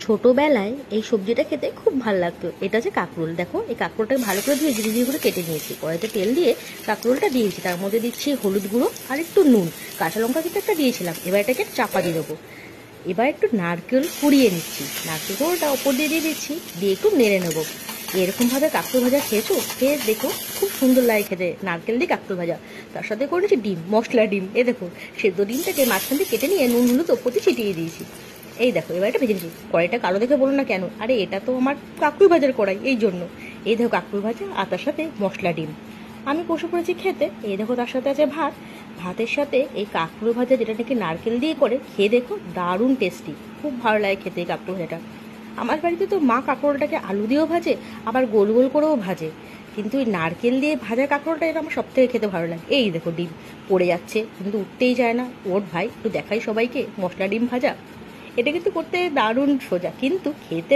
ছোটবেলায় এই সবজিটা খেতে খুব ভালো লাগতো। এটা হচ্ছে কাঁকরোল। দেখো, এই কাঁকরোলটাকে ভালো করে ধুয়ে ঝিরি ঝিরি করে কেটে নিয়েছি। কড়াইতে তেল দিয়ে কাঁকরোলটা দিয়েছি, তার মধ্যে দিচ্ছি হলুদ গুঁড়ো আর একটু নুন, কাঁচা লঙ্কা কিন্তু একটা দিয়েছিলাম। এবার এটাকে চাপা দিয়ে দেবো। এবার একটু নারকেল কুড়িয়ে নিচ্ছি, নারকেল কুড়োটা ওপর দিয়ে দিয়ে দিচ্ছি, দিয়ে একটু নেড়ে নেবো। এরকমভাবে কাঁকরোল ভাজা খেয়েছো? খেয়ে দেখো, খুব সুন্দর লাগে খেতে নারকেল দিয়ে কাঁকরোল ভাজা। তার সাথে করেছি ডিম, মশলা ডিম। দেখো, সেদ্ধ ডিমটাকে মাঝখান দিয়ে কেটে নিয়ে নুন হলুদ ওপর দিয়ে ছিটিয়ে দিয়েছি। এই দেখো, এবার এটা ভেজে নিচ্ছি। কড়াইটা কালো দেখে বলো না কেন? আরে এটা তো আমার কাঁকরোল ভাজার কড়াই, এই জন্য। এই দেখো কাঁকরোল ভাজা আর তার সাথে মশলা ডিম। আমি বসে পড়েছি খেতে। এই দেখো, তার সাথে আছে ভাত। ভাতের সাথে এই কাঁকরোল ভাজা, যেটা নাকি নারকেল দিয়ে করে, খেয়ে দেখো দারুণ টেস্টি। খুব ভালো লাগে খেতে এই কাঁকরোল ভাজাটা। আমার বাড়িতে তো মা কাঁকরোলটাকে আলু দিয়েও ভাজে, আবার গোল গোল করেও ভাজে। কিন্তু এই নারকেল দিয়ে ভাজা কাঁকরোলটা এটা আমার সব থেকে খেতে ভালো লাগে। এই দেখো ডিম পড়ে যাচ্ছে, কিন্তু উঠতেই যায় না। ওর ভাই, একটু দেখাই সবাইকে মশলা ডিম ভাজা। এটা কিন্তু করতে দারুণ সোজা, কিন্তু খেতে